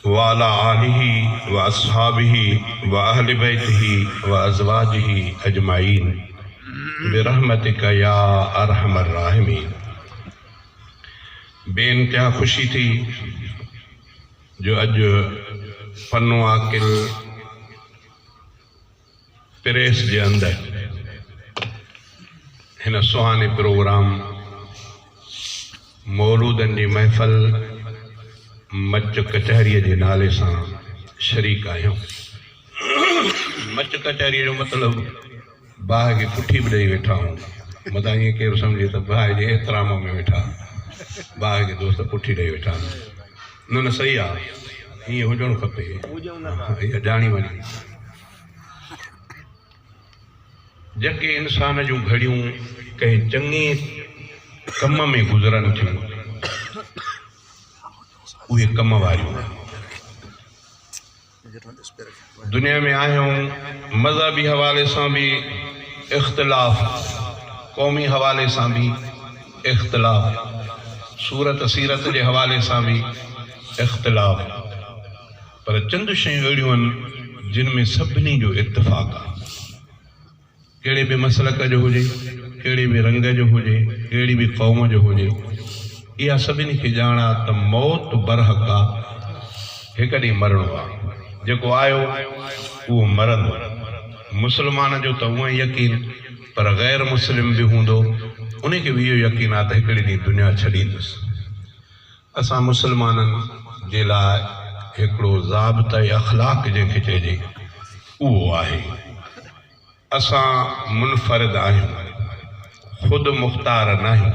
वाला आलिही व अस्हाबिही व अहल बैतिही व अज़वाजिही अजमाइन बिरहमतिका या अरहमर राहिमीन। बेइंतहा खुशी थी जो अज पन्नो आकिल प्रेस जे अंदर हिन सुहाने प्रोग्राम मौलूदन जी महफ़िल मच कचहरीअ जे नाले सां शरीक आहियूं। मच कचहरीअ जो मतिलबु बाहि खे पुठी बि ॾेई वेठा आहियूं। मथां ईअं केरु सम्झे त बाहि जे एतिराम में वेठा, बाहि खे दोस्त पुठी ॾेई वेठा। न सही आहे, ईअं हुजणु खपे, इहा ॼाणी वञे। जेके इंसान जूं घड़ियूं कंहिं चङे कम में गुज़रनि थियूं, उहे कम वारियूं दुनिया में आहियूं। मज़हबी हवाले सां बि इख़्तिलाफ़, क़ौमी हवाले सां बि इख़्तिलाफ़, सूरत सीरत जे हवाले सां बि इख़्तिलाफ़, पर चंद शयूं अहिड़ियूं आहिनि जिन में सभिनी जो इत्तिफ़ाक़ आहे। कहिड़े बि मसलक जो हुजे, कहिड़े बि रंग जो हुजे, कहिड़ी बि क़ौम जो हुजे, इहा सभिनी खे ॼाण आहे त मौत बरहक़ आहे, हिकु ॾींहुं मरणो आहे। जेको आयो उहो मरंदो। मुस्लमान जो त उहो ई यकीन, पर ग़ैर मुस्लिम बि हूंदो, उनखे बि इहो यकीन आहे त हिकिड़े ॾींहुं दुनिया छॾींदुसि। असां मुस्लमाननि जे लाइ हिकिड़ो ज़ाब्ता अख़लाक़ जंहिंखे चइजे उहो आहे, असां मुनफ़रिद आहियूं, ख़ुदि मुख़्तार न आहियूं,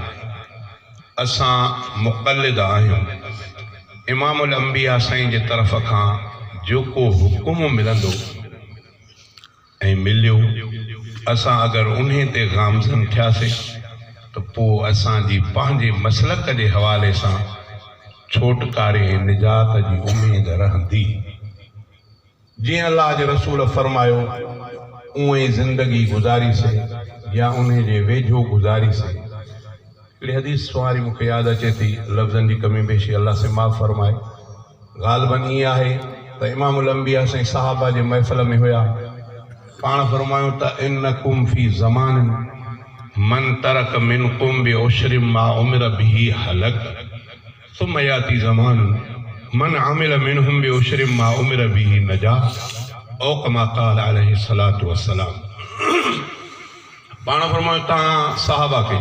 असां मुक़लिद आहियूं। इमामुल अंबिया साईं जे तरफ़ खां जेको हुकुम मिलंदो ऐं मिलियो, असां अगरि उन ते गामज़न थियासीं त पोइ असांजी पंहिंजे मसलक जे हवाले सां छोटकारे ऐं निजात जी उमेद रहंदी। जीअं अल्लाह जे रसूल फरमायो उहे ज़िंदगी गुज़ारीसीं या उन जे वेझो गुज़ारीसीं। हिकिड़ी हदीस सुवारी मूंखे यादि अचे थी, लफ़्ज़नि जी कमी बेशी अल्लाह से माफ़ फरमाए। ग़ालिबन ईअं आहे त इमामुल अंबिया साईं सहाबा जे महफ़िल में हुया, पाण फरमायो त इन्नकुम फी ज़मान मन तरक मिनकुम बिउश्रि मा उमिर बिही हलक सुम्म याती ज़मान मन आमिल मिनहुम बिउश्रि मा उमिर बिही नजा औ कमा क़ाल अलैहि सलातु वस्सलाम। पाण फरमायो तव्हां सहाबा खे,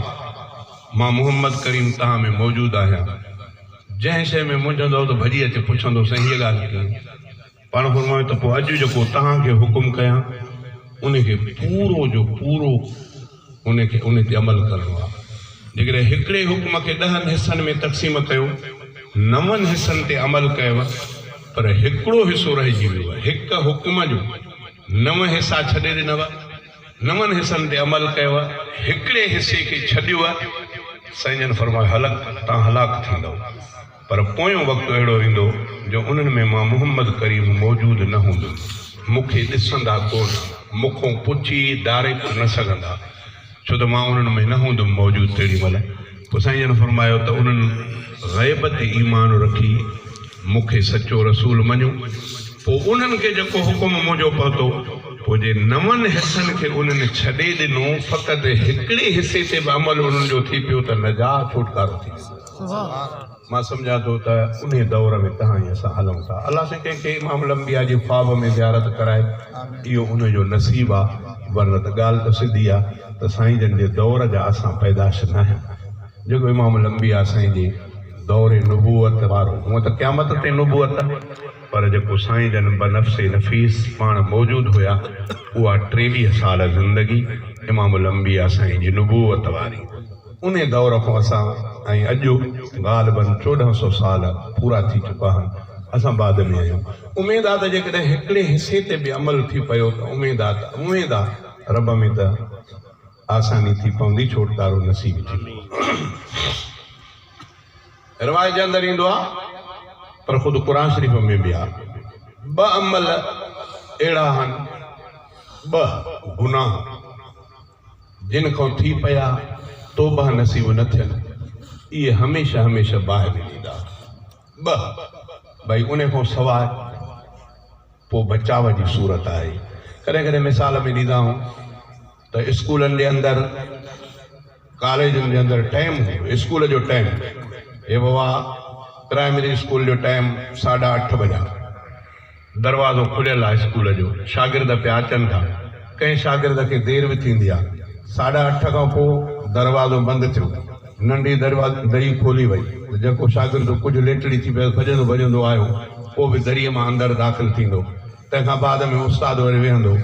मां मोहम्मद करीम तव्हां में मौजूदु आहियां, जंहिं शइ में मुंझंदो त भॼी अचे पुछंदो साईं हीअ ॻाल्हि कयो। पाण फरमायो त पोइ अॼु जेको तव्हांखे हुकुम कयां उनखे पूरो जो पूरो उन ते अमल करिणो आहे। जेकॾहिं हिकिड़े हुकुम खे 10 हिसनि में तक़सीम कयो, 9 हिसनि ते अमल कयव, पर हिकिड़ो हिसो रहिजी वियो आहे। हिकु हुकुम जो 9 हिसा छॾे ॾिनव, 9 हिसनि ते अमल कयव, हिकिड़े हिसे खे छॾियो आहे, साईं जन फरमायो हलक, तव्हां हलाक थींदव। पर पोयों वक़्तु अहिड़ो ईंदो जो उन्हनि में मां मोहम्मद करीम मौजूदु न हूंदुमि, मूंखे ॾिसंदा कोन, मूंखों पुछी डायरेक्ट न सघंदा, छो त मां उन्हनि में न हूंदुमि मौजूदु तेॾी महिल। पोइ साईं जन फरमायो त उन्हनि ग़ैब ते ईमान रखी मूंखे सचो रसूल मञो। पोइ उन्हनि खे जेको हुकुम मुंहिंजो पहुतो, पोइ जे 9 हिसनि खे उन्हनि छॾे ॾिनो, फ़क़ति हिकिड़े हिसे ते बि अमल उन्हनि जो थी पियो त नजात छुटकारो थी वियो। मां सम्झां थो त उन दौर में तव्हां ई असां हलूं था। अलाह से कंहिंखे इमामुल अंबिया जी ख्वाब में ज़ियारत कराए, इहो उनजो नसीब आहे, वरन त ॻाल्हि त सिधी आहे त साईं जन जे दौर जा असां पैदाश न आहियूं। जेको इमामुल अंबिया साईं जे दौरे नुबूअत वारो, हूअं त क़यामत ते नुबूअत, पर जेको साईं जन बनफ़्से नफ़ीस पाण मौजूदु हुया, उहा 23 साल ज़िंदगी इमामुल अंबिया साईं जी नुबूअत वारी। उन दौर खां असां ऐं अॼु ग़ालिबन 1400 साल पूरा थी चुका आहिनि, असां बाद में आहियूं। उमेद आहे त जेकॾहिं हिकिड़े हिसे ते बि अमल थी पियो त उमेद आहे रब में त आसानी थी पवंदी, छोटकारो नसीब थींदो। रिवायत जे अंदरि ईंदो आहे, पर ख़ुदि क़ुरान शरीफ़ में बि आहे, 2 अमल अहिड़ा आहिनि, 2 गुनाह जिन खां थी पिया तौबा नसीब न थियनि, इहे हमेशह हमेशह बाहि में ॾींदा। भई उन खां सवाइ पोइ बचाव जी सूरत आहे। कॾहिं कॾहिं मिसाल में ॾींदा आहियूं त स्कूलनि जे अंदरि कॉलेजनि जे अंदरि टाइम स्कूल जो टाइम हे बाबा प्राइमरी स्कूल जो टाइम 8:30 बजे दरवाज़ो खुलियल आहे स्कूल जो, शागिर्द पिया अचनि था। कंहिं शागिर्द खे देरि बि थींदी आहे, 8:30 खां पोइ दरवाज़ो बंदि थियो, नंढी दरी खोली वई, जेको शागिर्द कुझु लेटड़ी थी पियो भॼंदो भॼंदो आयो पोइ बि दरीअ मां अंदरि दाख़िल थींदो। तंहिंखां बाद में उस्ताद वरी वेहंदो,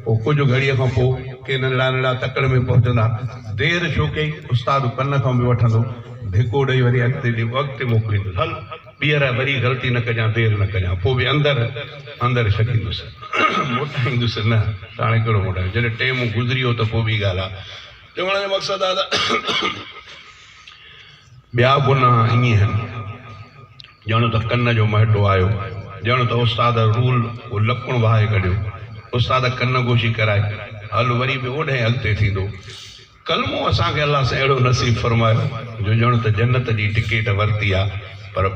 पोइ कुझु घड़ीअ खां पोइ के नंढड़ा नंढड़ा तकड़ में पहुचंदा। देरि छो कई, उस्ताद कन खां बि वठंदो, धिको ॾेई वरी अॻिते मोकिलींदुसि, हल ॿीहर वरी ग़लती न कजां, देरि न कजां। पोइ बि अंदरि छॾींदुसि, मोटाईंदुसि न, हाणे कहिड़ो मोटाईंदुसि, जॾहिं टाइम गुज़री वियो त पोइ ॿी ॻाल्हि आहे। चवण जो मक़सदु आहे त ॿिया गुनाह ईअं आहिनि ॼण त कन जो महटो आयो, ॼण त उस्ताद रूल लकुण वहाए कढियो, उस्ताद कन गोशी कराए, हल वरी बि ओॾे अॻिते थींदो। कलमो असांखे अलाह सां अहिड़ो नसीब फरमायो जो ॼण त जन्नत जी टिकेट वरिती आहे, पर ॿ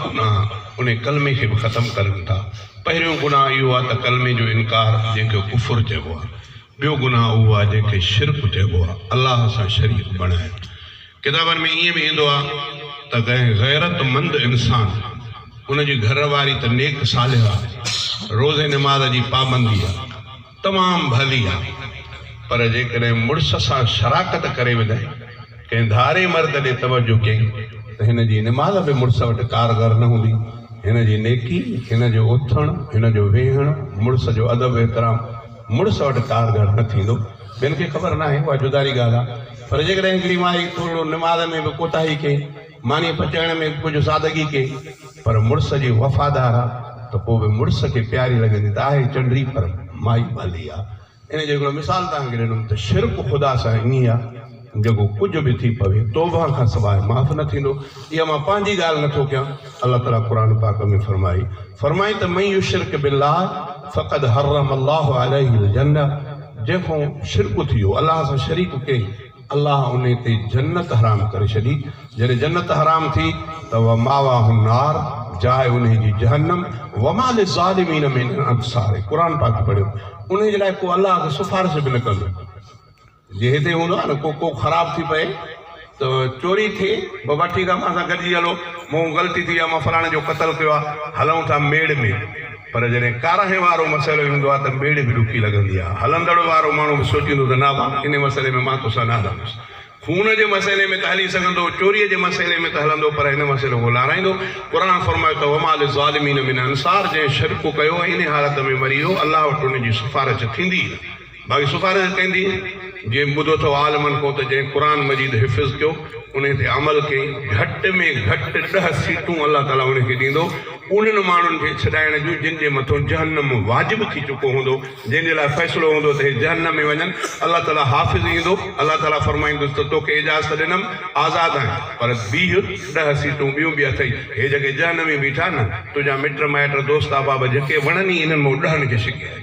गुनाह उन कलमे खे बि ख़तमु करनि था। पहिरियों गुनाह इहो आहे त कलमे जो इनकार, जंहिंखे कुफुर चइबो आहे। ॿियो गुनाह उहो आहे जंहिंखे शिरक चइबो आहे, अलाह सां शरीक बणाइण। किताबनि में ईअं बि ईंदो आहे त कंहिं गैरतमंद इंसान, उनजी घर वारी त नेक सालिह आहे, रोज़े निमाज़ जी पाबंदी आहे, तमामु भली आहे, पर जेकॾहिं मुड़ुस सां शराकत करे विधाई, कंहिं धारे मर्द ॾे तवजो कयईं त हिन जी निमाज़ बि मुड़ुस वटि कारगर न हूंदी। हिन जी नेकी, हिन जो उथणु, हिन जो वेहणु, मुड़ुस जो अदब एतिराम मुड़ुस वटि कारगर न थींदो। ॿियनि खे ख़बर न आहे, उहा जुदारी ॻाल्हि आहे, पर जेकॾहिं हिकिड़ी माई थोरो निमाज़ में बि कोताही कई, मानी पचाइण में कुझु सादगी कई, पर मुड़ुस जी वफ़ादार आहे त पोइ बि मुड़ुस खे प्यारी लॻंदी त आहे चंडरी, पर माई भली आहे। इन जो हिकिड़ो मिसाल तव्हांखे ॾिनुमि त शिरक ख़ुदा सां ईअं आहे, जेको कुझु बि थी पवे तौबा खां सवाइ माफ़ न थींदो। इहा मां पंहिंजी ॻाल्हि नथो कयां, अलाह ताला क़ुर पाक में फरमाई त मैं युशिरक बिल्लाह फ़क़द हर्रम अल्लाहु अलैहिल जन्नह, जंहिंखां शिरक थियो, अलाह सां शरीक कई, अलाह उन ते जन्नत हराम करे छॾी। जॾहिं जन्नत हराम थी त व मावाहु नार, जाइ उन जी जहन्नम, वमा लिज़ालिमीन मिन अंसार। क़ुर पाक पढ़ियो, उन जे लाइ को अलाह खे सिफारिश बि न कंदो। जे हिते हूंदो आहे न, को ख़राब थी पए त चोरी थिए, बाबा ठीकु आहे, मां सां गॾिजी हलो, मूं ग़लती थी आहे, मां फलाणे जो क़तल कयो आहे, हलूं था मेड़ में। पर जॾहिं काराहे वारो मसइलो ईंदो आहे त मेड़ बि ॾुखी लॻंदी आहे। हलंदड़ वारो माण्हू बि सोचींदो त न भाउ इन मसइले में मां तोसां न हलंदुसि। खून जे मसइले में त हली सघंदो, चोरीअ जे मसइले में त हलंदो, पर हिन मसइले को लाराईंदो। क़ुर फरमायो त वमा लिज़ालिमीन मिन अंसार, जंहिं शिरक कयो इन हालत में मरी वियो, अलाह वटि उनजी सिफारिश थींदी। बाक़ी सिफारिश कंदी जंहिं ॿुधो अथव आलमनि को त जंहिं क़ुर मजीद हिफ़िज़ कयो, उन ते अमल कई, घटि में घटि 10 सीटूं अलाह ताला उनखे ॾींदो उन्हनि माण्हुनि खे छॾाइण जूं जिन जे मथां जहन्नम वाजिबु थी चुको हूंदो, जंहिंजे लाइ फ़ैसिलो हूंदो त हे जहन्नम में वञनि। अलाह ताला हाफ़िज़ ईंदो, अलाह ताला फरमाईंदुसि त तोखे इजाज़त ॾिनमि, आज़ादु आहीं, पर बीह 10 सीटूं ॿियूं बि अथई। हे जेके जहन्नमी बीठा न, तुंहिंजा मिट माइट दोस्त अहबाब जेके वणनि ई इन्हनि मां 10 खे शिकायत,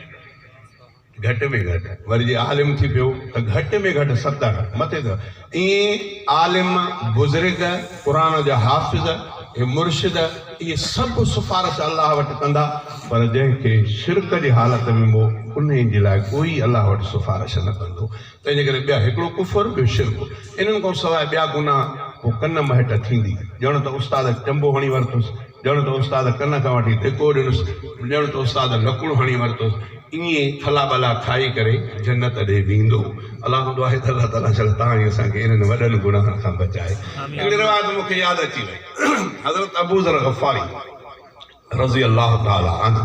घटि में घटि। वरी जे आलिम थी पियो त घटि में घटि 70 मथे त ईअं आलिम, बुज़ुर्ग, क़ुर जा हाफ़िज़, हे मुर्शिद, इहे सभु सिफारिश अलाह वटि कंदा, पर जंहिंखे शिरक जी हालत में हो उन जे लाइ कोई अलाह वटि सिफारिश न कंदो। तंहिंजे करे ॿिया हिकिड़ो कुफर, ॿियो शिरक, इन्हनि खां सवाइ ॿिया गुनाह पोइ कन महट थींदी। ॼण त उस्ताद चंबो हणी वरितुसि, ॼण त उस्ताद कन खां वठी धिको ॾिनुसि, ॼण त उस्ताद लकुड़ हणी वरितुसि, ईअं थला भला खाई करे जन्नत ॾे वेंदो। अलाह दुआ आहे त अलाह ताला चल तव्हां ई असांखे इन्हनि वॾनि गुनाहनि खां बचाए। हिकिड़ी रिवायत मूंखे यादि अची वई, हज़रत अबू ज़र ग़फ़ारी रज़ी अल्लाह ताला अन्हु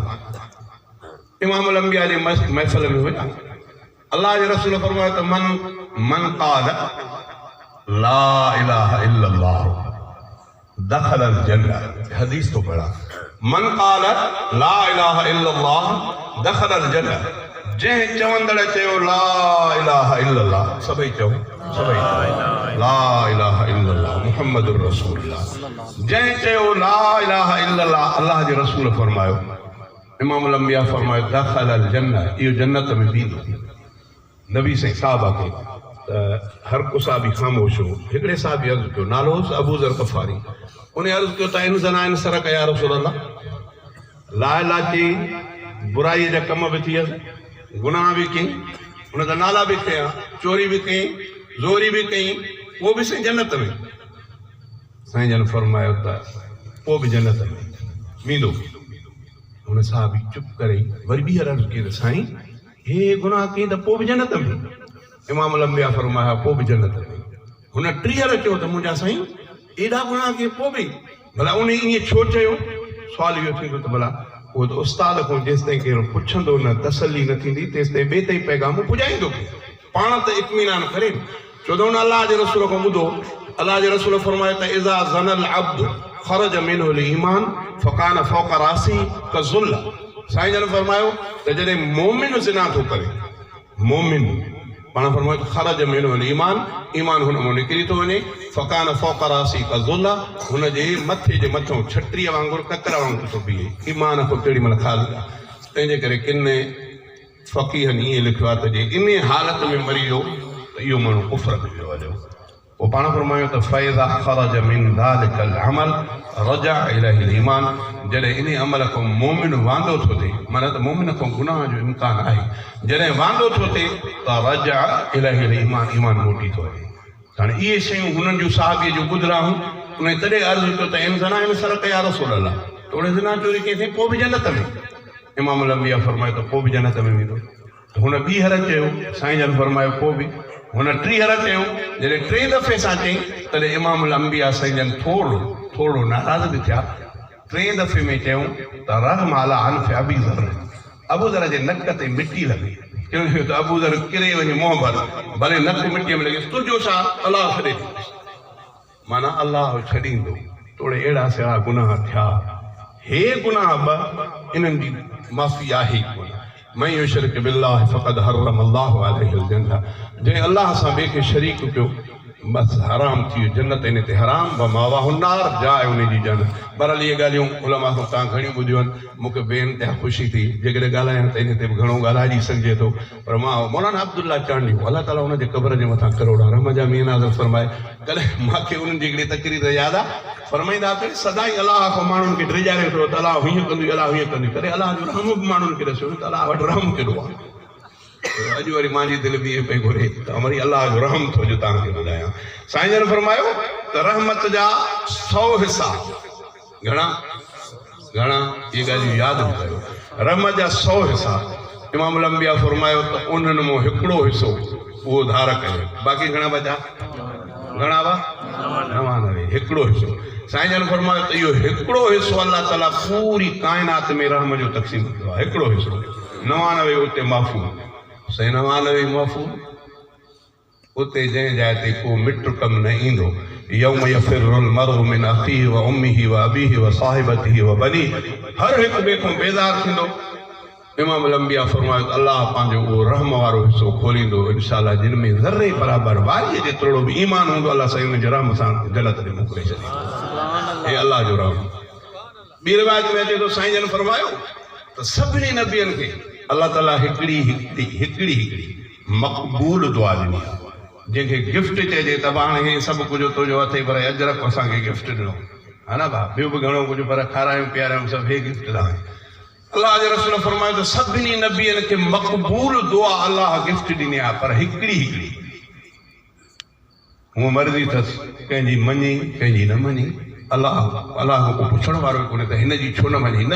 इमामुल अंबिया जे महफ़िल में हुया। अल्लाह जे रसूल फरमायो त मन क़ाल ला इलाहा इल्लल्लाह दख़लल जन्नह, हदीस तो पढ़ा, मन क़ाल ला इलाहा इल्लल्लाह दख़लल जन्नह, जंहिं चवंदड़ चयो ला इलाहा इल्लल्लाह, सभई चओ, सभई ला इलाहा इल्लल्लाह मुहम्मदुर रसूलुल्लाह, जंहिं चयो ला इलाहा इल्लल्लाह, अल्लाह जे रसूल फरमायो, इमामुल अंबिया फरमायो दख़लल जन्नह, इहो जन्नत में वेंदो। नबी से साहबा खे हर को साहबी ख़ामोश हो। हिकिड़े साहबी अर्ज़ु कयो, नालो हुअसि अबू ज़र ग़फ़ारी। उन्हें अर्ज़ कयो त इन ज़नाइन सरक या रसूल अल्लाह, ला इलाह चई, बुराई जा कम बि थी वियसि, गुनाह बि कई, उन जा नाला बि कया, चोरी बि कई, ज़ोरी बि कई, वो बि साईं जन्नत में। साईं जन फरमायो त पोइ बि जन्नत में वेंदो। हुन साहबी चुप करे वरी ॿीहर अर्ज़ कई त साईं हे गुनाह कई त पोइ बि जन्नत में? इमाम लंबिया फरमाया पोइ बि जन्नत में। हुन टीहर चयो त मुंहिंजा साईं एॾा गुनाह कई पोइ बि? भला उन ईअं छो चयो? सुवाल इहो थींदो त भला उहो त उस्ताद खां जेसि ताईं केरु पुछंदो न, तसली न थींदी, तेसि ताईं ॿिए ताईं पैगाम पुॼाईंदो, पाण त इत्मीनान करे। छो त हुन अलाह जे रसूल खां ॿुधो, अलाह जे रसूल फरमायो त इज़ा ज़नल अब्द ख़रज मिनहुल ईमान फ़कान फ़ौक़ रासी कज़ुल्ल। साईं जन फरमायो त जॾहिं मोमिन ज़िना थो करे, मोमिन पाण फरमायो त ख़रज मिनहुल ईमान, ईमान हुन मां निकिरी थो वञे, फ़कान फ़ौक़ रासी कज़ुल्ल, हुन जे मथे जे मथां छटीअ वांगुरु ककर वांगुरु थो बीहे, ईमान खां तेॾी महिल ख़ाली आहे। तंहिंजे करे किन फ़क़ीहनि ईअं लिखियो आहे त जे इन हालत में मरी वियो त इहो माण्हू कुफ़र में वियो हलियो। पोइ पाण फरमायो त फ़इज़ा ख़रज मिन ज़ालिकल अमल रजा इलैहिल ईमान, जॾहिं इन अमल खां मोमिन वांदो थो थिए, माना त मोमिन खां गुनाह जो इम्कान आहे, जॾहिं वांदो थो थिए त रजा इलैहिल ईमान, ईमान मोटी थो वञे। हाणे इहे शयूं हुननि जूं साहबीअ जूं ॿुधरा हुयूं। उन तॾहिं अर्ज़ु कयो त इन ज़नाइन सरक या रसूल अल्लाह, त उन ज़ना चोरी कई अथई पोइ बि जन्नत में? इमाम लंबिया फरमायो त पोइ बि जन्नत में वेंदो। हुन ॿीहर चयो, साईं जन फरमायो पोइ बि। हुन टीहर चयो, जॾहिं टे दफ़े सां चई तॾहिं इमाम लंबिया साईं जन थोरो नाराज़ बि थिया। टे दफ़े में चयूं त रहम अला अनफ़ अबी ज़र, अबू ज़र जे नक ते मिटी लॻी। चयो त अबू ज़र किरे वञे मोहबत, भले नक मिटीअ में लॻे, तुंहिंजो छा, अलाह छॾे ॾींदो, माना अलाह छॾींदो। तोड़े अहिड़ा सारा गुनाह थिया, हे गुनाह ॿ इन्हनि जी माफ़ी आहे कोन। मैं युशरिक बिल्लाह फ़क़द हर्रम अल्लाहु अलैहिल जन्नह, जंहिं अलाह सां ॿिए खे शरीक कयो बस हराम थी वियो जन्नत, इन ते हराम व मावाहु नार, जाइ उन जी जन्नत। बहरहाल इहे ॻाल्हियूं उलमा खां तव्हां घणियूं ॿुधियूं आहिनि, मूंखे बेइंतिहा ख़ुशी थी। जेकॾहिं ॻाल्हायां त इन ते बि घणो ॻाल्हाइजी सघिजे थो, पर मां मौलाना अब्दुल्ला चांडी, अलाह ताला हुन जे क़ब्र जे मथां करोड़ रहम जा मींहं नाज़िल फरमाए, कॾहिं मूंखे उन्हनि जी हिकिड़ी तक़रीर यादि आहे, फरमाईंदा त सदाई अलाह खां माण्हुनि खे ड्रिजारे थो त अलाह हीअं कंदी, अलाह हीअं कंदी, कॾहिं अलाह जो रहम बि माण्हुनि खे ॾिसो त अलाह वटि रहम केॾो आहे। अॼु वरी मुंहिंजी दिलि बि इहे पई घुरे त वरी अलाह जो रहम थो अॼु तव्हांखे ॿुधायां। साईं जन फरमायो त रहमत जा 100 हिसा, घणा घणा इहे ॻाल्हियूं यादि कयो, रहमत जा 100 हिसा। इमाम लंबिया फरमायो त उन्हनि मां हिकिड़ो हिसो उहो धार कयो, बाक़ी घणा बचा, घणा हुआ 99, हिकिड़ो हिसो। साईं जन फरमायो त इहो हिकिड़ो हिसो अलाह ताला पूरी काइनात में रहम जो तक़सीम कयो आहे, हिकिड़ो हिसो। 99 उते माफ़ू, 99 माफ़ू उते जंहिं जाइ ते को मिट कम न ईंदो। यौम यफिरुल मरउ मिन अखीहि व उम्मिहि व अबीहि व साहिबतिहि व बनीहि, हर हिकु ॿिए खां बेज़ार थींदो। इमाम लंबिया फरमायो त अलाह पंहिंजो उहो रहम वारो हिसो खोलींदो इंशाअल्लाह, जिन में ज़र्रे बराबरि वारीअ जेतिरो बि ईमान हूंदो, अलाह साईं हुन जे रहम सां जन्नत ते मोकिले छॾींदो। हे अलाह जो रहम। ॿी रिवायत में अचे थो, साईं जन फरमायो त सभिनी नबियनि खे अल्लाह ताला हिकिड़ी मक़बूल दुआ ॾिनी, जंहिंखे गिफ्ट चइजे त हाणे हे सभु कुझु तुंहिंजो अथई, पर अजरक असांखे गिफ्ट ॾिनो, हा न भाउ, ॿियो बि घणो कुझु, पर खारायूं पीआरायूं सभु हे गिफ्ट ॾिनो। अलाह जे रसूल फरमायो त सभिनी नबियनि खे मक़बूल दुआ अलाह गिफ्ट ॾिनी आहे, पर हिकिड़ी हूअ मर्ज़ी अथसि, कंहिंजी मञी कंहिंजी न मञी। अलाह को पुछण वारो कोन्हे त हिन जी छो न मञी, न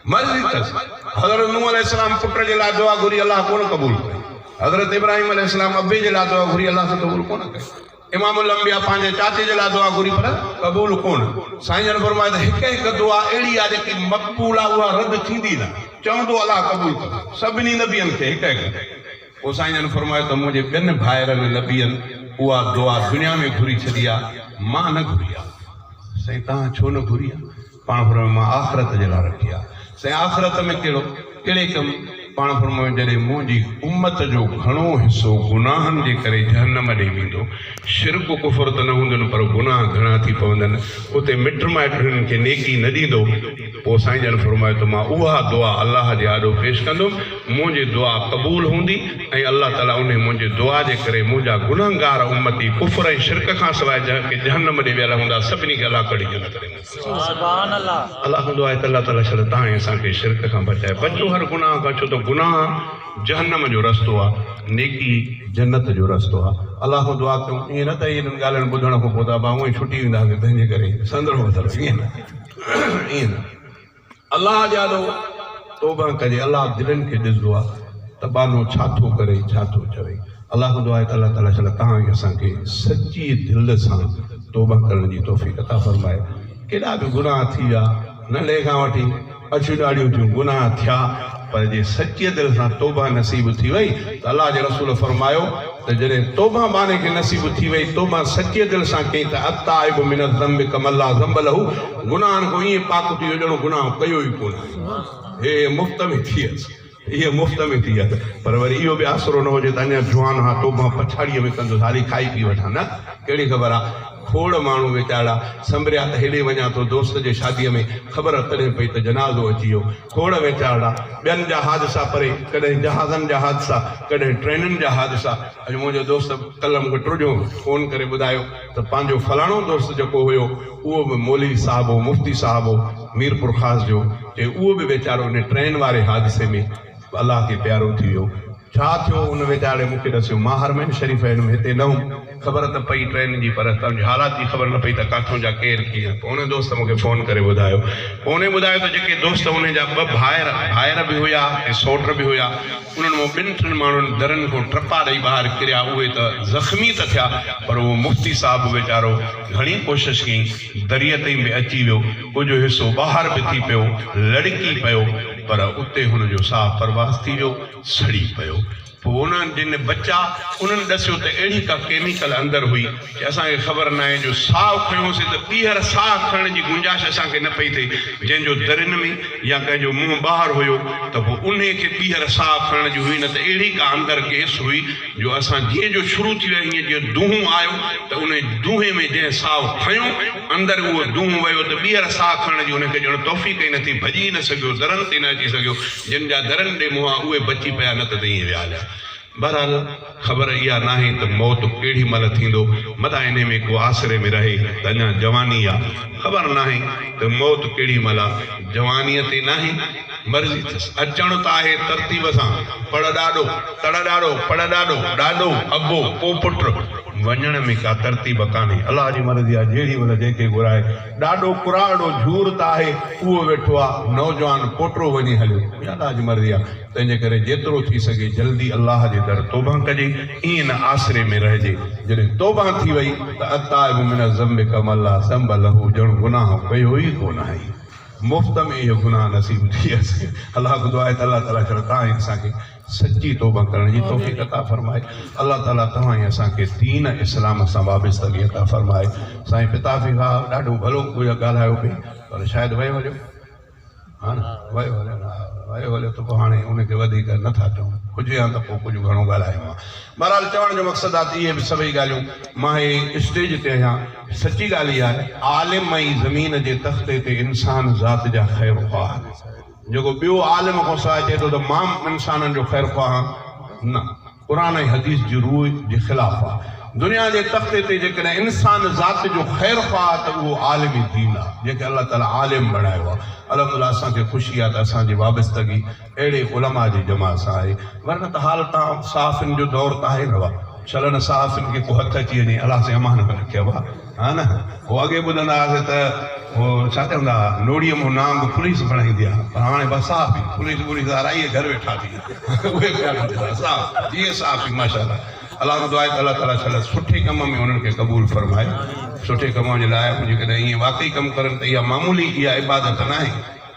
मर्ज़ी अथसि। हज़रत नूह अलैहिस्सलाम पुट जे लाइ दुआ घुरी, अलाह कोन क़बूल कई। हज़रत इब्राहिम अलैहिस्सलाम अबे जे लाइ दुआ घुरी, अलाह सां क़बूल कोन कई। इमाम लंबिया पंहिंजे चाचे जे लाइ दुआ घुरी, पर क़बूल कोन। साईं जन फरमायो त हिकु दुआ अहिड़ी आहे जेकी मक़बूल आहे, उहा रद्द थींदी न, चवंदो अलाह क़बूल कंदो सभिनी नबियनि खे हिकु। पोइ साईं जन फरमायो त मुंहिंजे ॿिनि भाइरनि नबियनि उहा दुआ दुनिया में घुरी छॾी आहे, मां न घुरी आहे। साईं तव्हां छो न घुरी आहे? पाण फरमायो मां आख़िरत जे लाइ रखी आहे। साईं आख़िरत में कहिड़े कम? पाण फरमायो जॾहिं मुंहिंजी उम्मत जो घणो हिसो गुनाहनि जे करे जहन्नम ॾे वेंदो, शिरक कुफर त न हूंदनि पर गुनाह घणा थी पवंदनि, उते मिट माइटनि खे नेकी न ॾींदो, पोइ साईं जन फरमायो त मां उहा दुआ अलाह जे आॾो पेश कंदुमि मुंहिंजी दुआ क़बूल हूंदी ऐं अलाह ताला उन मुंहिंजी दुआ जे करे मुंहिंजा गुनहगार उम्मती कुफर ऐं शिरक खां सवाइ जंहिंखे जहन्नम ॾे वियल हूंदा सभिनी खे अलाह कढी जन्नत ॾींदो। सुभान अल्लाह। अलाह कंदो आहे त अलाह ताला छॾ तव्हां असांखे शिरक खां बचाए बचो हर गुनाह खां, छो त गुनाह जहन्नम जो रस्तो आहे, नेकी जन्नत जो रस्तो आहे। अलाह खां दुआ कयूं ईअं न त इन्हनि ॻाल्हियुनि ॿुधण खां पोइ त उअं ई छुटी वेंदासीं तंहिंजे करे संदड़ मतिलबु ईअं न अलाह ॼाणो तौबा कजे। अलाह दिलनि खे ॾिसंदो आहे त बानो छा थो करे छा थो चवे। अलाह खां दुआ आहे त अलाह ताला छा तव्हां असांखे सची दिलि सां तौबा करण जी तौफ़ीक़ अता फरमाए। केॾा बि गुनाह थी विया नंढे खां वठी अछियूं ॾाढियूं थियूं गुनाह थिया, पर जे सच्चीअ दिलि सां तौबा नसीब थी वई त अलाह जे रसूल फरमायो त जॾहिं तौबा बाने खे नसीब थी वई, तौबा सच्चीअ दिलि सां कई त अताइब मिन ज़ंबि कमल्ला ज़ंब लहू, गुनाहनि खां ईअं पाक थी वियो ॼणो गुनाह कयो ई कोन, हे मुफ़्त में थी वियसि, इहे मुफ़्त में थी वियसि। पर वरी इहो बि आसरो न हुजे त अञा जुवान हा तौबा पछाड़ीअ में कंदुसि, हाली खाई पी वठां न, कहिड़ी ख़बर आहे। खोड़ माण्हू वीचारा संभरिया त हेॾे वञा थो दोस्त जे शादीअ में, ख़बर तॾहिं पई त जनाज़ो अची वियो। खोड़ वीचारा ॿियनि जा हादसा परे, कॾहिं जहाज़नि जा हादसा, कॾहिं ट्रेनुनि जा हादसा। अॼु मुंहिंजो दोस्त कल्ह मूंखे टुरियो फ़ोन करे ॿुधायो त पंहिंजो फलाणो दोस्त जेको हुयो उहो बि मौलवी साहिब हो, मुफ़्ती साहिब हो मीरपुर ख़ासि जो, चए उहो बि वीचारो उन ट्रेन वारे हादसे में अलाह खे प्यारो थी वियो। छा थियो उन वीचारे मूंखे ॾसियो, मां हरमैन शरीफ़ में हिते न हुउमि, ख़बर त पई ट्रेन जी, पर तव्हांजी हालात जी ख़बर न पई त किथां जा केरु कीअं। पोइ उन दोस्त मूंखे फ़ोन करे ॿुधायो, पोइ उन ॿुधायो त जेके दोस्त उन जा ॿ भाइर बि हुया ऐं सौट बि हुया, उन्हनि मां ॿिनि टिनि माण्हुनि दरनि खां टपा ॾेई ॿाहिरि किरिया, उहे त ज़ख़्मी त थिया, पर उहो मुफ़्ती साहिबु वीचारो घणी कोशिशि कई, दरिया ताईं बि अची वियो, कुझु हिसो ॿाहिरि बि थी पियो, लड़की पियो, पर उते हुनजो साह परवास थी वियो, सड़ी पियो। पोइ उन्हनि जिन बचा उन्हनि ॾसियो त अहिड़ी का केमिकल अंदरि हुई कि असांखे ख़बर न आहे, जो साहु खयोसीं त ॿीहर साहु खणण जी गुंजाइश असांखे न पई थिए, जंहिंजो दरियुनि में या कंहिंजो मुंहुं ॿाहिरि हुयो त पोइ उन खे ॿीहर साहु खणण जी हुई, न त अहिड़ी का अंदरि गैस हुई जो असां जीअं जो शुरू थी विया हीअं जीअं दूंहों आयो त उन दूंहें में जंहिं साहु खयों अंदरि उहो दूंहों वियो त ॿीहर साहु खणण जी उनखे ॼण तौफ़ीक़ ई नथी, भॼी न सघियो, दरनि ते न अची सघियो, जिन जा दरनि ॾे मुंहुं उहे बची पिया, न त ईअं विया हलिया। बहरहाल ख़बर इहा न आहे त मौत केॾी महिल थींदो, मथां इन में को आसिरे में रहे त अञा जवानी आहे, ख़बर न आहे त मौत केॾी महिल, जवानीअ ते न आहे मर्ज़ी अथसि, अचणु त आहे तरतीब सां, पढ़ ॾाढो तड़ ॾाढो पढ़ ॾाढो ॾाढो अबो पोइ पुट, वञण में का तरतीब कान्हे, अलाह जी मर्ज़ी आहे, जहिड़ी महिल जंहिंखे घुराए। ॾाढो कुराड़ो झूर त आहे, उहो वेठो आहे नौजवान पोटो वञी हलियो, अलाह जी मर्ज़ी आहे। तंहिंजे करे जेतिरो थी सघे जल्दी अलाह जे दर तौबा कजे, ईअं न आसिरे में रहिजे। जॾहिं तौबा थी वई त अताइब मिन ज़ंबि कमल्ला ज़ंब लहू, ॼण गुनाह कयो ई कोन आहे, मुफ़्त में इहो गुनाह नसीब थी वियसि। अलाह खे दुआ आहे त अलाह ताला छा तव्हां असांखे सची तौबा करण जी तौफ़ीक़ अता फरमाए। अलाह ताला तव्हां असांखे दीन इस्लाम सां वाबस्तगी अता फरमाए। साईं पिताफ़ी खां ॾाढो भलो कुझु ॻाल्हायो पई, पर शायदि वयो हलियो, हा न वयो हलियो त पोइ हाणे उनखे वधीक नथा चऊं, हुजे हा त पोइ कुझु घणो ॻाल्हायूं आहे। बहरहाल चवण जो मक़सदु आहे त इहे बि सभई ॻाल्हियूं मां हे स्टेज ते आहियां, सची ॻाल्हि इहा आहे, आलिम ऐं ज़मीन जे तख़्ते ते इंसान ज़ात जा ख़ैर ख़्वाह, जेको ॿियो आलिम खां सवाइ चए थो त मां इंसाननि जो ख़ैर ख़्वाह, न, क़ुर ऐं हदीस जी रूह जे ख़िलाफ़ आहे। दुनिया जे तख़्ते ते जेकॾहिं इंसान ज़ात जो ख़ैर ख़्वाह त उहो आलिम दीन आहे, जेके अलाह ताला आलिम बणायो आहे। अल्हम्दुलिल्लाह असांखे ख़ुशी आहे त असांजी वाबस्तगी अहिड़े उलमा जी जमात सां आहे, वरन त हाल तव्हां साफ़िन जो दौर त आहे न, छलनि साफ़िन खे को हथ अची वञे अलाह से अमान में रखियो आहे, हा न। उहो अॻे ॿुधंदा हुआसीं त उहो छा चवंदा हुआ, नोड़ीअ मां नांग पुलिस बणाईंदी आहे, पर हाणे बसि साफ़ ई पुलिस हराई घर वेठा थी, उहे साफ़ जीअं साफ़ ई माशाअल्लाह। अलाह खे दुआ आहे त अलाह ताला छा सुठे कम में उन्हनि खे क़बूल फरमाए, सुठे कम जे लाइ जेकॾहिं ईअं वाक़ई कमु करनि त इहा मामूली इहा इबादत न आहे,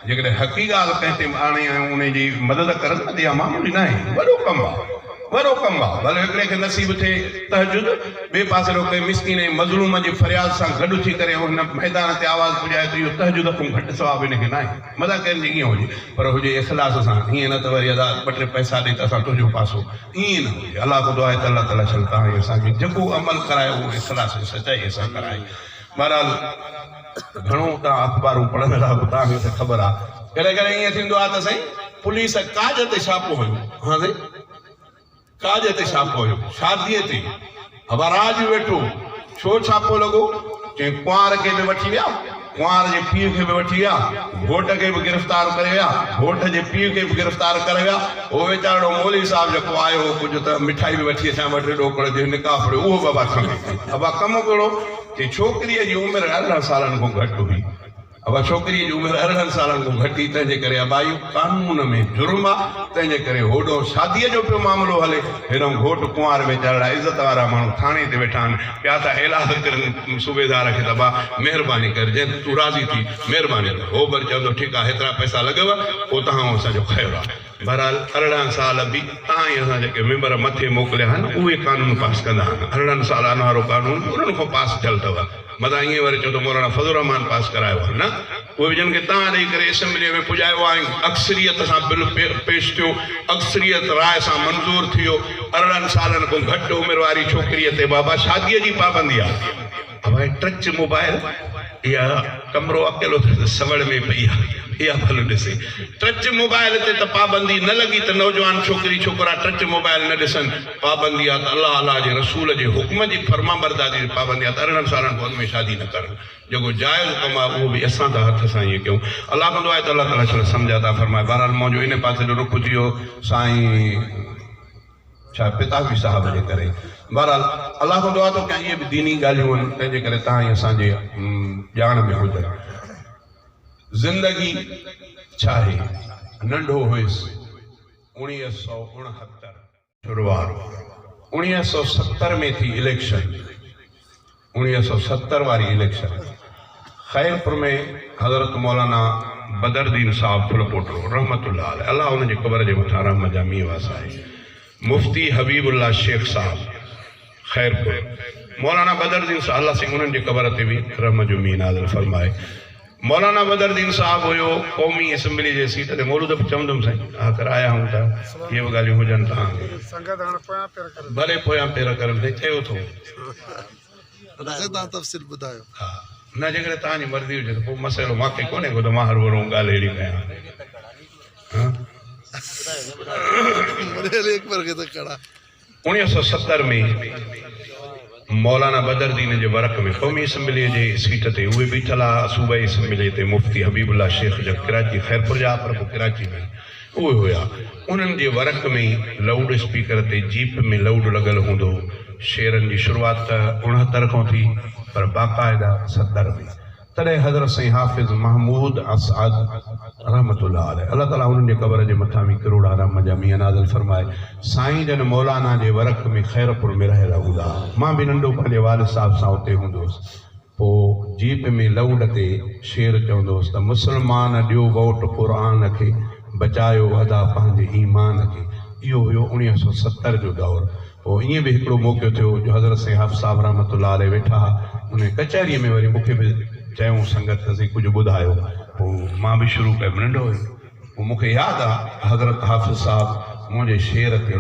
जेकॾहिं हक़ी ॻाल्हि कंहिं ते आणे ऐं उनजी मदद करनि त इहा मामूली न आहे, वॾो कमु आहे, वॾो कमु आहे। भले हिकिड़े खे नसीब थिए तहजुद, ॿिए पासे कंहिं मिसकीन ऐं मज़लूम जे फरियाद सां गॾु थी करे हुन मैदान ते आवाज़ पुॼाए त इहो तहजुद खां घटि सवाबु हिनखे न आहे, मदद कंहिंजी ईअं हुजे, पर हुजे इख़लास सां, ईअं न त वरी अदा ॿ टे पैसा ॾे त असां तुंहिंजो पासो, ईअं न हुजे। अलाह ख़ुदा आहे त अलाह ताला छा तव्हां असांखे जेको अमल कराए उहो इख़लास सचाईअ सां कराए। बहरहाल घणो तव्हां अख़बारूं पढ़ंदा आहियो तव्हांखे त ख़बर आहे कॾहिं कॾहिं ईअं थींदो आहे त साईं पुलिस काज ते छापो हुयो हा साईं काज ते छापो हुयो शादीअ ते हवाराज वेठो छो छापो लॻो चई कुंवार खे बि वठी विया कुंवार जे पीउ खे बि वठी विया घोट खे बि गिरफ़्तार करे विया घोट जे पीउ खे बि गिरफ़्तार करे विया उहो वीचारो मौलवी साहिबु जेको आयो कुझु त मिठाई बि वठी असां वटि ॾोकड़ जो निकाह पढ़ियो उहो बाबा खणे अबा कमु कहिड़ो कि छोकिरीअ जी उमिरि 18 सालनि खां घटि हुई अबा छोकिरीअ जी उमिरि 18 सालनि खां घटि तंहिंजे करे अबा इहो कानून में जुर्म आहे तंहिंजे करे होॾो शादीअ जो पियो मामिलो हले हेॾो घोट कुंवार वीचारा इज़त वारा माण्हू थाणे ते वेठा आहिनि पिया था ऐलान करनि सूबेदार खे त अबा महिरबानी कर जंहिं तूं राज़ी थी महिरबानी कर हो वरी चवंदो ठीकु आहे हेतिरा पैसा लॻव पोइ तव्हां असांजो ख़ैरु आहे बहरहाल 18 साल बि तव्हां ई असां जेके मेंबर मथे मोकिलिया आहिनि उहे कानून पास कंदा आहिनि 18 सालनि वारो कानून उन्हनि खां पास थियल अथव मथां ईअं वरी चवंदो मौलाना फज़लुर रहमान पास करायो आहे न उहे जिन खे तव्हां ॾेई करे असेंबलीअ में पुॼायो आहे अक्सरियत सां बिल पेश थियो अक्सरियत राय सां मंज़ूर थियो 18 सालनि खां घटि उमिरि वारी छोकिरीअ ते बाबा शादीअ जी पाबंदी आहे भाई टच मोबाइल या कमरो अकेलो सवड़ में पई आहे या भलो ॾिसे टच मोबाइल ते त पाबंदी न लॻी त नौजवान छोकिरी छोकिरा टच मोबाइल न ॾिसनि पाबंदी आहे त अल्लाह जे रसूल जे हुक्म जी फर्माबरदारी जी पाबंदी आहे त 18 सालनि खां में शादी न करनि जेको जाइज़ कमु आहे उहो बि असां था हथ सां ईअं कयूं अल्लाह कंदो आहे त अल्लाह ताला छा सम्झा था फरमाए बहरहाल मुंहिंजो इन पासे जो रुख थी वियो साईं छा पिताजी साहिब जे करे बहरहाल अल्लाह कंदो आहे त कंहिं इहे बि दीनी ॻाल्हियूं आहिनि तंहिंजे करे तव्हां ई असांजे ॼाण में हुजनि ज़िंदगी छा आहे नंढो हुयुसि 1969 शुरूआत 1970 में थी इलेक्शन 1970 वारी इलेक्शन खैरपुर में हज़रत मौलाना बदरुद्दीन साहब फुलपोटो रहमतुल्लाह अलैह अल्लाह उनजे क़ब्र जे मथां रहमत जा मींहं वसाए मुफ्ती हबीबुल्लाह शेख साहब खैरपुर मौलाना बदरुद्दीन साहब अल्लाह सिंह उन्हनि जे क़ब्र ते बि रहमत जो मींहुं नाज़िल फरमाए मौलाना बदरुद्दीन साहब हुयो क़ौमी असेंबली जे सीट ते मौलूद बि चवंदुमि साईं आख़िर आया हूं था इहे बि ॻाल्हियूं हुजनि तव्हांखे भले पोयां पेर करनि चयो थो तफ़सील ॿुधायो हा न जेकॾहिं तव्हांजी मर्ज़ी हुजे त पोइ मसइलो मूंखे कोन्हे को त मां हर वरो ॻाल्हि अहिड़ी कयां 1970 में मौलाना बदरुद्दीन जे वर्क में क़ौमी असेंबलीअ जे सीट ते उहे बीठल आहे सूबाई असेंबली ते मुफ्ती हबीबुल्लाह शेख जो कराची खैरपुर जा पर पोइ कराची में उहे हुया उन्हनि जे वर्क में लाउड स्पीकर ते जीप में लाउड लॻल हूंदो शेरनि जी शुरूआत 69 खां थी पर बाक़ाइदा 70 में तॾहिं हज़रत साईं हाफ़िज़ महमूद असअद रहमतुल्लाह अलैह अल्लाह ताला उन्हनि जे क़ब्र जे मथां बि करोड़ा रहमत जा मींहं नाज़िल फरमाए साईं जन मौलाना जे वर्क में खैरपुर में रहियल हूंदा मां बि नंढो पंहिंजे वालिद साहिब सां उते हूंदो पोइ जीप में लाउड ते शेर चवंदो हुउसि त मुस्लमान ॾियो वोट क़ुर खे बचायो अदा पंहिंजे ईमान खे इहो हुयो 1970 जो दौरु पोइ ईअं बि हिकिड़ो मौक़ो थियो जो हज़रत साईं हाफ़िज़ साहिब रहमतुल्लाह अलैह वेठा उन कचहरीअ में वरी मूंखे बि चयूं संगत असीं कुझु ॿुधायो पोइ मां बि शुरू कयो नंढो हुयो पोइ मूंखे यादि आहे हज़रत हाफ़िज़ साहिब मुंहिंजे शेर ते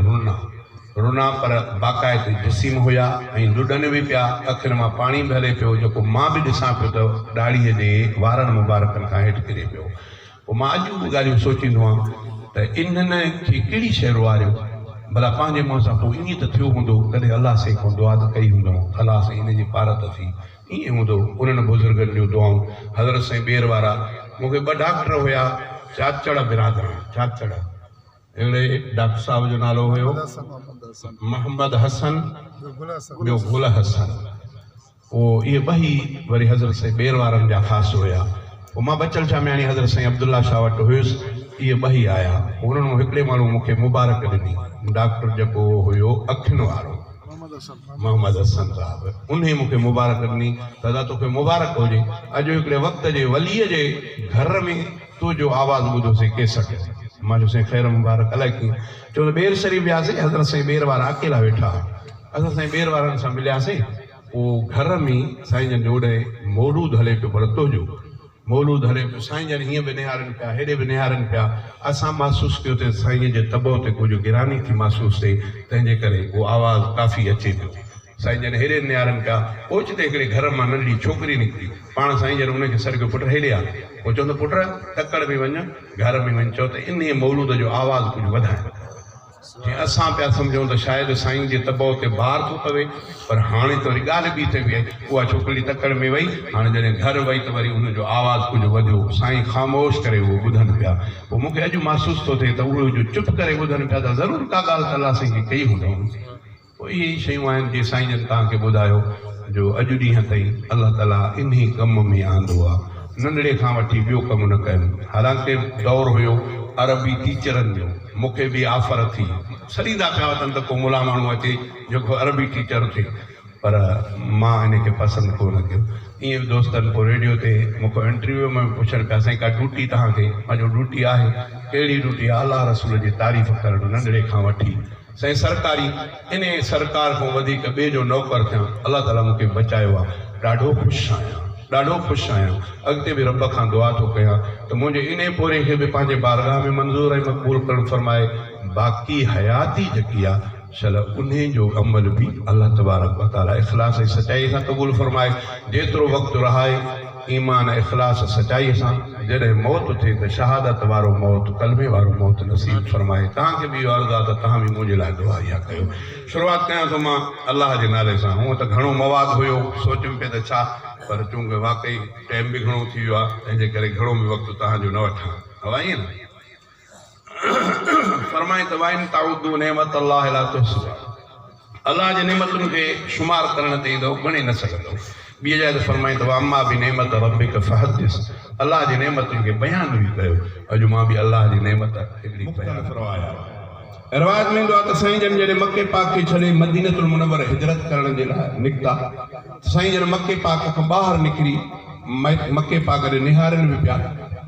रुना पर बाक़ाइदे जिस्म हुया ऐं लुॾनि बि पिया अखियुनि मां पाणी बि हले पियो जेको मां बि ॾिसां पियो त ॾाढ़ीअ जे वारनि मुबारकनि खां हेठि किरे पियो पोइ मां अॼु बि ॻाल्हियूं सोचींदो आहियां त इन्हनि खे कहिड़ी शइ रुआरियो भला पंहिंजे मुंहं सां पोइ ईअं त थियो हूंदो कॾहिं अलाह से को दुआ त कई हूंदो अलाह सां इन जी पारत थी ईअं हूंदो उन्हनि बुज़ुर्गनि जूं दुआऊं हज़रत साईं ॿेर वारा मूंखे 2 डॉक्टर हुया चाचड़ बिरादर चाचड़ अहिड़े डॉक्टर साहिब जो नालो हुयो मोहम्मद हसन ॿियो गुल हसन उहो इहे ॿई वरी हज़रत साईं ॿेर वारनि जा ख़ासि हुया पोइ मां बचल शामियाणी हज़रत साईं अब्दुल्ला शाह वटि हुयुसि इहे ॿई आया उन्हनि हिकिड़े माण्हू मूंखे मुबारक ॾिनी डॉक्टर जेको हुयो अखियुनि वारो मोहम्मद हसन साहब उन्हें मूंखे मुबारक ॾिनी दादा तोखे मुबारक हुजे अॼु हिकिड़े वक़्त जे वलीअ जे घर में तुंहिंजो आवाज़ ॿुधोसीं केसट मां चयोसीं ख़ैर मुबारक अलाए कीअं छो त ॿेर शरीफ़ वियासीं हज़रत साईं ॿेर वारा अकेला वेठा असां साईं ॿेर वारनि सां मिलियासीं उहो घर में साईं जन ओॾे मौलूद हले पियो पर तुंहिंजो मौलूद हले पियो साईं जन हीअं बि निहारनि पिया हेॾे बि निहारनि पिया असां महसूसु कयो त साईं जे तबो ते कुझु गिरानी थी महसूसु थिए तंहिंजे करे उहो आवाज़ु काफ़ी अचे पियो साईं जन हेॾे निहारनि पिया ओचिते हिकिड़े घर मां नंढी छोकिरी निकिती पाण साईं जन उनखे सर कयो पुट हेॾे आ पोइ चवंदो पुट तकड़ में वञ घर में वञ चओ त इन मौलूद जो आवाज़ कुझु वधाए जीअं असां पिया सम्झूं त शायदि साईं जे तबो ते भार थो पवे पर हाणे त वरी ॻाल्हि ॿी थी वई उहा छोकिरी तकड़ में वई हाणे जॾहिं घर वई त वरी उनजो आवाज़ कुझु वधियो साईं ख़ामोश करे उहो ॿुधनि पिया पोइ मूंखे अॼु महसूसु थो थिए त उहो जो चुप करे ॿुधनि पिया त ज़रूरु का ॻाल्हि त अलाह साईं खे कई हूंदऊं पोइ इहे ई शयूं आहिनि जीअं साईं जन तव्हांखे ॿुधायो जो अॼु ॾींहं ताईं अलाह ताला इन ई कम में आंदो आहे नंढड़े खां वठी ॿियो कमु न कयुमि हालांकि दौर हुयो अरबी टीचरनि जो मूंखे बि ऑफर थी सरींदा पिया वठनि त को मुला माण्हू अचे जेको अरबी टीचर थिए पर मां इनखे पसंदि कोन कयो ईअं दोस्तनि पोइ रेडियो ते मूंखे इंटरव्यू में पुछनि पिया साईं का ड्यूटी तव्हांखे मुंहिंजो ड्यूटी आहे कहिड़ी ड्यूटी आहे अलाह रसूल जी तारीफ़ करणु नंढड़े खां वठी साईं सरकारी इन सरकार खां वधीक ॿिए जो नौकर थियां अलाह ताला मूंखे बचायो आहे ॾाढो ख़ुशि आहियां अॻिते बि रब खां दुआ थो कयां त मुंहिंजे इन पोरे खे बि पंहिंजे बारगाह में मंज़ूर ऐं मक़बूल करणु फरमाए बाक़ी हयाती जेकी आहे चल उन जो अमल बि अलाह तबारक व तआला इख़लास ऐं सचाई सां क़बूल फरमाए जेतिरो वक़्तु रहाए ईमान इख़लास सचाई सां जॾहिं मौत थिए त शहादत वारो मौत कलमे वारो मौत नसीब फरमाए तव्हांखे बि इहो अर्ज़ु आहे त तव्हां बि मुंहिंजे लाइ दुआ इहा कयो शुरूआत कयां थो मां अलाह जे नाले सां हूअं त घणो मवाद हुयो सोचियुमि पिए त छा पर चूंकि वाकई टाइम बि घणो थी वियो आहे तंहिंजे करे घणो बि वक़्तु तव्हांजो न वठां हवा ईअं न फरमाए त वाइन ताउदू नेमत अल्लाह ला तुहसूहा अल्लाह जी नेमतुनि खे शुमार करण ते ईंदो ॻणे न सघंदो ॿी जाइ त फरमाए त अम्मा बि नेमत रब्बिक फहदिस अल्लाह जी नेमतुनि खे बयान बि कयो अॼु मां बि अल्लाह जी नेमत हिकिड़ी बयान फरमाया रिवायत में ईंदो आहे त साईं जन जॾहिं मके पाक खे छॾे मदीनतुल मुनव्वर हिजरत करण जे लाइ निकिता साईं जन मके पाक खां ॿाहिरि निकिरी मके पाक ॾे निहारनि बि पिया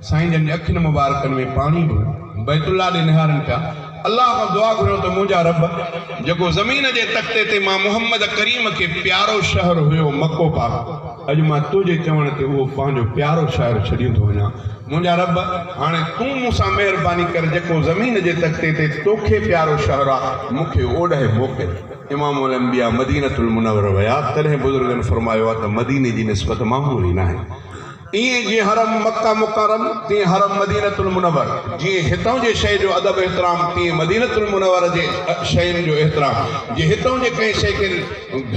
साईं जन जे अखियुनि मुबारकनि में पाणी बि बैतुल्लाह ॾे निहारनि पिया अल्लाह खां दुआ घुरियो त मुंहिंजा रब जेको ज़मीन जे तख़्ते ते मां मोहम्मद करीम खे प्यारो शहर हुयो मको पाक अॼु मां तुंहिंजे चवण ते उहो पंहिंजो प्यारो शहर छॾींदो वञा मुंहिंजा रब हाणे तूं मूंसां महिरबानी कर जेको ज़मीन जे तख़्ते ते तोखे प्यारो शहर आहे मूंखे ओॾे मोकिल इमामुल अंबिया मदीनतुल मुनव्वर विया तॾहिं बुज़ुर्गनि फरमायो आहे त मदीने जी निस्बत मामूली न आहे ईअं जीअं हरम मक्का मुकरम तीअं हरम मदीनतुल मुनव्वर जीअं हितां जे शइ जो अदब एतिराम तीअं मदीनतुल मुनव्वर जे शयुनि जो एतिराम जीअं हितां जे कंहिं शइ खे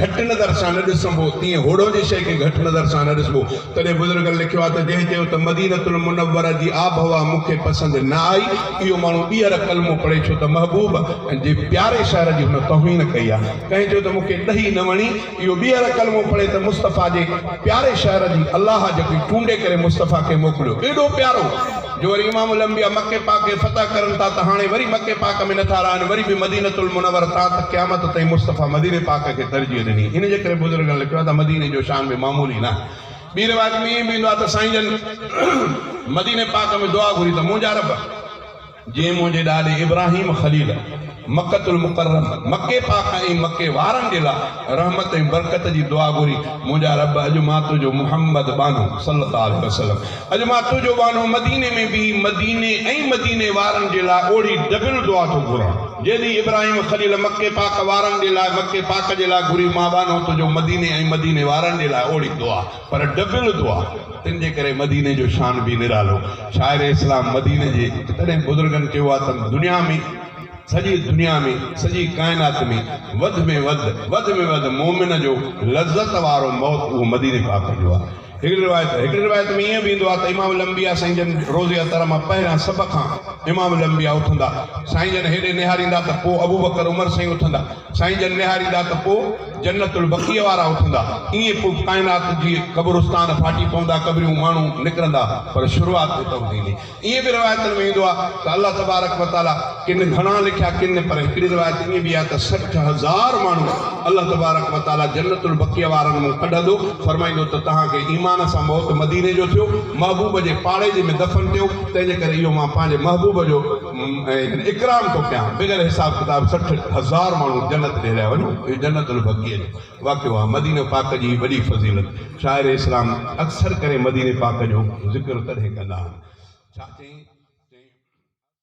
घटि नज़र सां न ॾिसबो तीअं होड़ो जी शइ खे घटि नज़र सां न ॾिसबो तॾहिं बुज़ुर्गनि लिखियो आहे त जंहिं चयो त मदीनतुल मुनव्वर जी आबहवा मूंखे पसंदि न आई इहो माण्हू ॿीहर कलमो पढ़े छो त महबूब जे प्यारे शहर जी हुन तौहीन कई आहे कंहिं चयो त मूंखे ॾही न वणी इहो ॿीहर कलमो पढ़े त मुस्तफ़ा जे प्यारे शहर जी अलाह जेकी चूंडे करे मुस्तफ़ा खे मोकिलियो एॾो प्यारो जो वरी इमामुल अंबिया मके पाक खे फतह करनि था त हाणे वरी मके पाक में नथा रहनि वरी बि मदीनतुल मुनव्वर था त क़यामत ताईं मुस्तफ़ा मदीने पाक खे तरजीह ॾिनी इन जे करे बुज़ुर्गनि लिखियो आहे त मदीने जो शान बि मामूली न ॿी रिवायत में ईअं बि ईंदो आहे त साईं जन मदीने पाक में दुआ घुरी त मुंहिंजा रब जीअं मुंहिंजे ॾाॾे इब्राहिम ख़लील मक्कतुल मुकर्रम मके पाक ऐं मके वारनि जे लाइ रहमत ऐं बरकत जी दुआ घुरी मुंहिंजा रब अॼु मां तुंहिंजो मुहम्मद बानो सल्लल्लाहु अलैहि वसल्लम अॼु मां तुंहिंजो बानो मदीने में बि मदीने ऐं मदीने वारनि जे लाइ ओड़ी डबल दुआ थो घुरां जेॾी इब्राहिम ख़लील मके पाक वारनि जे लाइ मके पाक जे लाइ घुरी मां बानो तुंहिंजो मदीने ऐं मदीने वारनि जे लाइ ओड़ी दुआ पर डबल दुआ तंहिंजे करे मदीने जो शान बि निरालो शाइर इस्लाम मदीने जे तॾहिं बुज़ुर्गनि चयो आहे त दुनिया में सॼी दुनिया में सॼी काइनात में वध में वध मोमिन जो लज़्ज़त वारो मौत उहो मदीने पाक जो आहे हिकिड़ी रिवायत में ईअं बि ईंदो आहे त इमामुल अंबिया साईं जन रोज़े अतर मां पहिरियां सभ खां इमामुल अंबिया उथंदा साईं जन हेॾे निहारींदा त पोइ अबू बकर उमर साईं उथंदा साईं जन निहारींदा त पोइ जन्नतुल बक़ीअ वारा उथंदा ईअं पोइ काइनात जी क़ब्रिस्तान फाटी पवंदा क़ब्रियूं माण्हू निकिरंदा पर शुरूआत हितां थींदी ईअं बि रिवायतनि में ईंदो आहे त अलाह तबारक व तआला किन घणा लिखिया किन पर हिकिड़ी रिवायत ईअं बि आहे त 60,000 माण्हू अलाह तबारक व तआला जन्नतुल बक़ीअ वारनि मां कढंदो फरमाईंदो त तव्हांखे ईमान सां मौत मदीने जो थियो महबूब जे पाड़े जे में दफ़न थियो तंहिंजे करे इहो मां पंहिंजे महबूब जो इकराम थो कयां बग़ैर हिसाब किताब 60,000 माण्हू जन्नत ॾे रहिया वञो इहो जन्नतुल बक़ीअ जो वाक़ियो आहे मदीने पाक जी वॾी फज़ीलत शाइर इस्लाम अक्सर करे मदीने पाक जो ज़िक्र तॾहिं कंदा आहिनि छा चई